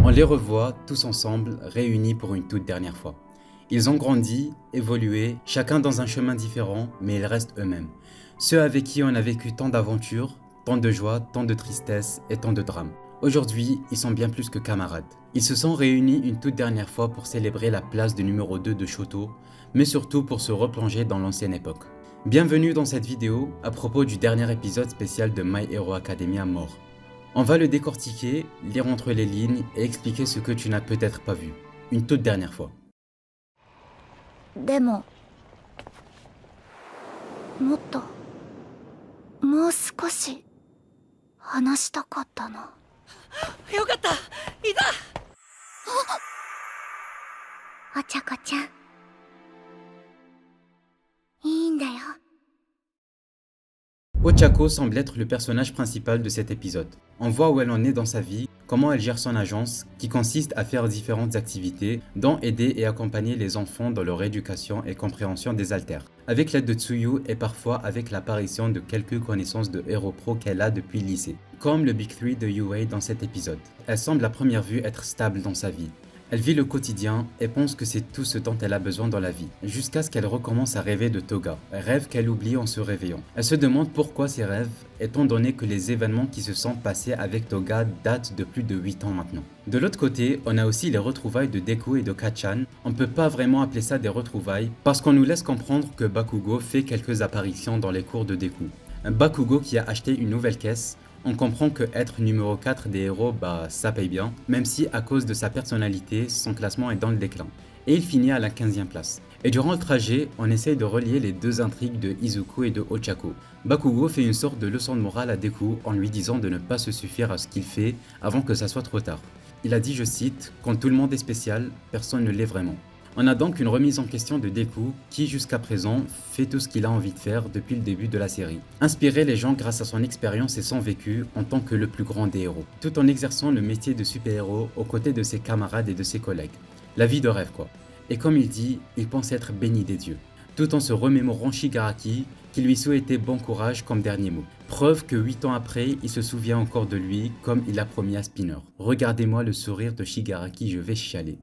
On les revoit tous ensemble, réunis pour une toute dernière fois. Ils ont grandi, évolué, chacun dans un chemin différent, mais ils restent eux-mêmes. Ceux avec qui on a vécu tant d'aventures, tant de joie, tant de tristesse et tant de drames. Aujourd'hui, ils sont bien plus que camarades. Ils se sont réunis une toute dernière fois pour célébrer la place de numéro 2 de Shoto, mais surtout pour se replonger dans l'ancienne époque. Bienvenue dans cette vidéo à propos du dernier épisode spécial de My Hero Academia Mort. On va le décortiquer, lire entre les lignes et expliquer ce que tu n'as peut-être pas vu, une toute dernière fois. でももっともう少し話したかったな。よかった、いた。お茶子ちゃん、いいんだよ。 Ochako semble être le personnage principal de cet épisode. On voit où elle en est dans sa vie, comment elle gère son agence, qui consiste à faire différentes activités, dont aider et accompagner les enfants dans leur éducation et compréhension des alters, avec l'aide de Tsuyu et parfois avec l'apparition de quelques connaissances de héros pro qu'elle a depuis le lycée, comme le Big 3 de UA dans cet épisode. Elle semble à première vue être stable dans sa vie. Elle vit le quotidien et pense que c'est tout ce dont elle a besoin dans la vie, jusqu'à ce qu'elle recommence à rêver de Toga, rêve qu'elle oublie en se réveillant. Elle se demande pourquoi ces rêves, étant donné que les événements qui se sont passés avec Toga datent de plus de 8 ans maintenant. De l'autre côté, on a aussi les retrouvailles de Deku et de Kacchan. On ne peut pas vraiment appeler ça des retrouvailles, parce qu'on nous laisse comprendre que Bakugo fait quelques apparitions dans les cours de Deku. Un Bakugo qui a acheté une nouvelle caisse. On comprend que être numéro 4 des héros, ça paye bien, même si à cause de sa personnalité, son classement est dans le déclin. Et il finit à la 15e place. Et durant le trajet, on essaye de relier les deux intrigues de Izuku et de Ochako. Bakugo fait une sorte de leçon de morale à Deku en lui disant de ne pas se suffire à ce qu'il fait avant que ça soit trop tard. Il a dit, je cite, « Quand tout le monde est spécial, personne ne l'est vraiment ». On a donc une remise en question de Deku qui jusqu'à présent fait tout ce qu'il a envie de faire depuis le début de la série. Inspirer les gens grâce à son expérience et son vécu en tant que le plus grand des héros, tout en exerçant le métier de super-héros aux côtés de ses camarades et de ses collègues. La vie de rêve quoi. Et comme il dit, il pense être béni des dieux, tout en se remémorant Shigaraki qui lui souhaitait bon courage comme dernier mot. Preuve que 8 ans après, il se souvient encore de lui comme il a promis à Spinner. Regardez-moi le sourire de Shigaraki, je vais chialer.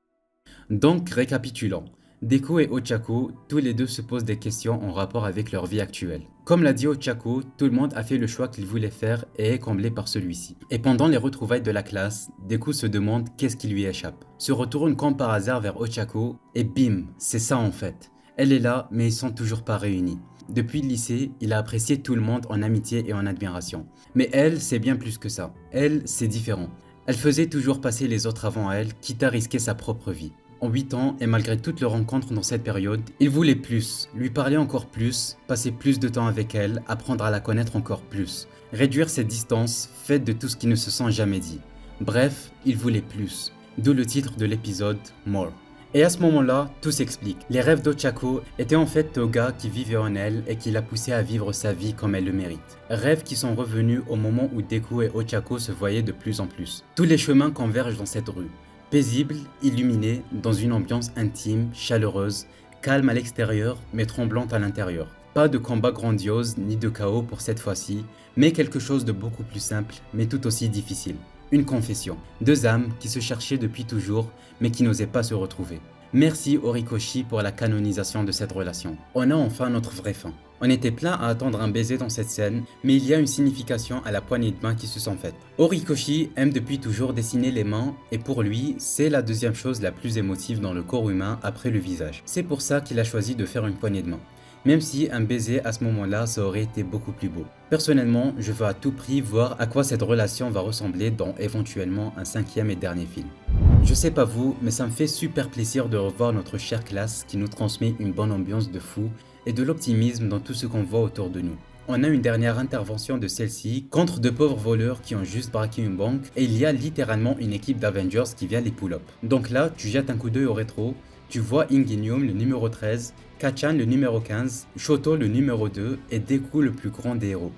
Donc, récapitulant, Deku et Ochako, tous les deux se posent des questions en rapport avec leur vie actuelle. Comme l'a dit Ochako, tout le monde a fait le choix qu'il voulait faire et est comblé par celui-ci. Et pendant les retrouvailles de la classe, Deku se demande qu'est-ce qui lui échappe. Se retourne comme par hasard vers Ochako et bim, c'est ça en fait. Elle est là, mais ils sont toujours pas réunis. Depuis le lycée, il a apprécié tout le monde en amitié et en admiration. Mais elle, c'est bien plus que ça. Elle, c'est différent. Elle faisait toujours passer les autres avant elle, quitte à risquer sa propre vie. En 8 ans, et malgré toutes leurs rencontres dans cette période, il voulait plus, lui parler encore plus, passer plus de temps avec elle, apprendre à la connaître encore plus, réduire ses distances, faites de tout ce qui ne se sont jamais dit. Bref, il voulait plus, d'où le titre de l'épisode, More. Et à ce moment-là, tout s'explique. Les rêves d'Ochako étaient en fait Toga qui vivait en elle et qui l'a poussée à vivre sa vie comme elle le mérite. Rêves qui sont revenus au moment où Deku et Ochako se voyaient de plus en plus. Tous les chemins convergent dans cette rue. Paisible, illuminée, dans une ambiance intime, chaleureuse, calme à l'extérieur, mais tremblante à l'intérieur. Pas de combat grandiose, ni de chaos pour cette fois-ci, mais quelque chose de beaucoup plus simple, mais tout aussi difficile. Une confession. Deux âmes qui se cherchaient depuis toujours, mais qui n'osaient pas se retrouver. Merci Horikoshi pour la canonisation de cette relation. On a enfin notre vraie fin. On était plein à attendre un baiser dans cette scène, mais il y a une signification à la poignée de main qui se sont faites. Horikoshi aime depuis toujours dessiner les mains, et pour lui, c'est la deuxième chose la plus émotive dans le corps humain après le visage. C'est pour ça qu'il a choisi de faire une poignée de main. Même si un baiser à ce moment-là, ça aurait été beaucoup plus beau. Personnellement, je veux à tout prix voir à quoi cette relation va ressembler dans éventuellement un 5e et dernier film. Je sais pas vous, mais ça me fait super plaisir de revoir notre chère classe qui nous transmet une bonne ambiance de fou et de l'optimisme dans tout ce qu'on voit autour de nous. On a une dernière intervention de celle-ci contre de pauvres voleurs qui ont juste braqué une banque et il y a littéralement une équipe d'Avengers qui vient les pull-up. Donc là, tu jettes un coup d'œil au rétro, tu vois Ingenium le numéro 13, Kacchan le numéro 15, Shoto le numéro 2 et Deku le plus grand des héros.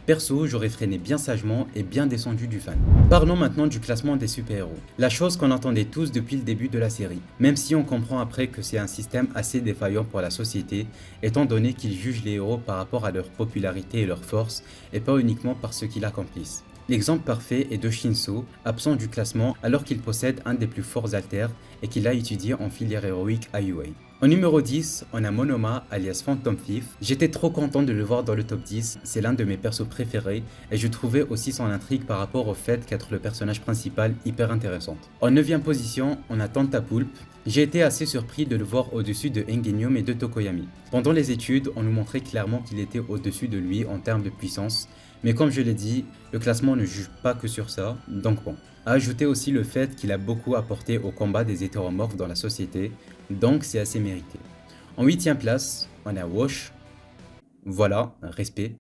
Perso, j'aurais freiné bien sagement et bien descendu du fan. Parlons maintenant du classement des super-héros. La chose qu'on entendait tous depuis le début de la série, même si on comprend après que c'est un système assez défaillant pour la société, étant donné qu'ils jugent les héros par rapport à leur popularité et leur force, et pas uniquement par ce qu'ils accomplissent. L'exemple parfait est de Shinso, absent du classement alors qu'il possède un des plus forts haltères et qu'il a étudié en filière héroïque à UA. En numéro 10, on a Monoma alias Phantom Thief. J'étais trop content de le voir dans le top 10, c'est l'un de mes persos préférés et je trouvais aussi son intrigue par rapport au fait qu'être le personnage principal hyper intéressante. En 9ème position, on a Tantapulp. J'ai été assez surpris de le voir au-dessus de Engenium et de Tokoyami. Pendant les études, on nous montrait clairement qu'il était au-dessus de lui en termes de puissance, mais comme je l'ai dit, le classement ne juge pas que sur ça, donc bon. À ajouter aussi le fait qu'il a beaucoup apporté au combat des hétéromorphes dans la société, donc c'est assez mérité. En 8ème place, on a Wash. Voilà, respect.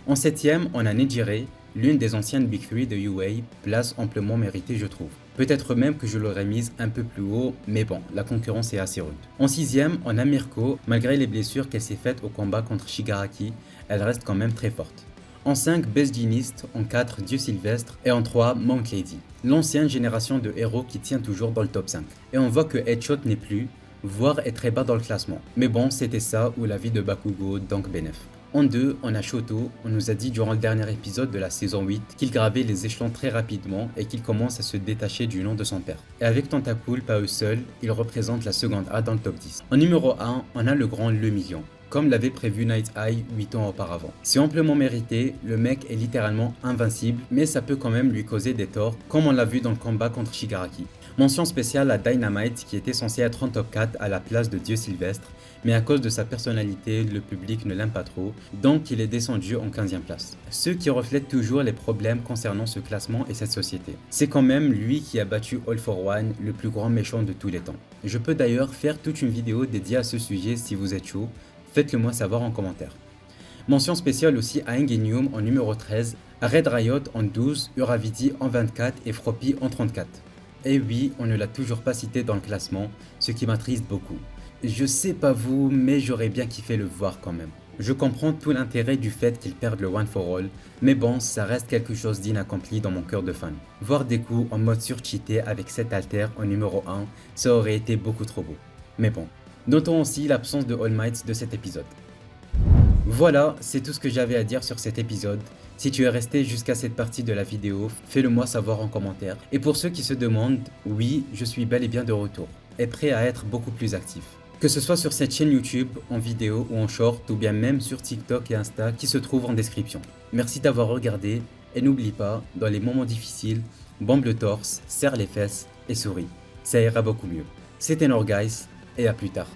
En 7ème, on a Nejire, l'une des anciennes Big 3 de UA, place amplement méritée je trouve. Peut-être même que je l'aurais mise un peu plus haut, mais bon, la concurrence est assez rude. En 6ème, on a Mirko, malgré les blessures qu'elle s'est faites au combat contre Shigaraki, elle reste quand même très forte. En 5, Best Jeanist, en 4, Dieu Sylvestre, et en 3, Mount Lady, l'ancienne génération de héros qui tient toujours dans le top 5. Et on voit que Headshot n'est plus, voire est très bas dans le classement. Mais bon, c'était ça ou la vie de Bakugo, donc bénef. En 2, on a Shoto, on nous a dit durant le dernier épisode de la saison 8 qu'il gravait les échelons très rapidement et qu'il commence à se détacher du nom de son père. Et avec Tantapulp à eux seuls, il représente la seconde A dans le top 10. En numéro 1, on a le grand Le Million, comme l'avait prévu Night Eye 8 ans auparavant. C'est amplement mérité, le mec est littéralement invincible, mais ça peut quand même lui causer des torts, comme on l'a vu dans le combat contre Shigaraki. Mention spéciale à Dynamite qui était censé être en top 4 à la place de Dieu Sylvestre, mais à cause de sa personnalité, le public ne l'aime pas trop, donc il est descendu en 15e place. Ce qui reflète toujours les problèmes concernant ce classement et cette société. C'est quand même lui qui a battu All for One, le plus grand méchant de tous les temps. Je peux d'ailleurs faire toute une vidéo dédiée à ce sujet si vous êtes chaud, faites-le moi savoir en commentaire. Mention spéciale aussi à Engenium en numéro 13, à Red Riot en 12, Uravidi en 24 et Froppy en 34. Et oui, on ne l'a toujours pas cité dans le classement, ce qui m'attriste beaucoup. Je sais pas vous, mais j'aurais bien kiffé le voir quand même. Je comprends tout l'intérêt du fait qu'il perde le One for All, mais bon, ça reste quelque chose d'inaccompli dans mon cœur de fan. Voir des coups en mode surcheaté avec cet alter en numéro 1, ça aurait été beaucoup trop beau. Mais bon, notons aussi l'absence de All Might de cet épisode. Voilà, c'est tout ce que j'avais à dire sur cet épisode. Si tu es resté jusqu'à cette partie de la vidéo, fais-le moi savoir en commentaire. Et pour ceux qui se demandent, oui, je suis bel et bien de retour, et prêt à être beaucoup plus actif. Que ce soit sur cette chaîne YouTube, en vidéo ou en short, ou bien même sur TikTok et Insta qui se trouvent en description. Merci d'avoir regardé, et n'oublie pas, dans les moments difficiles, bombe le torse, serre les fesses et souris. Ça ira beaucoup mieux. C'était Norguys, et à plus tard.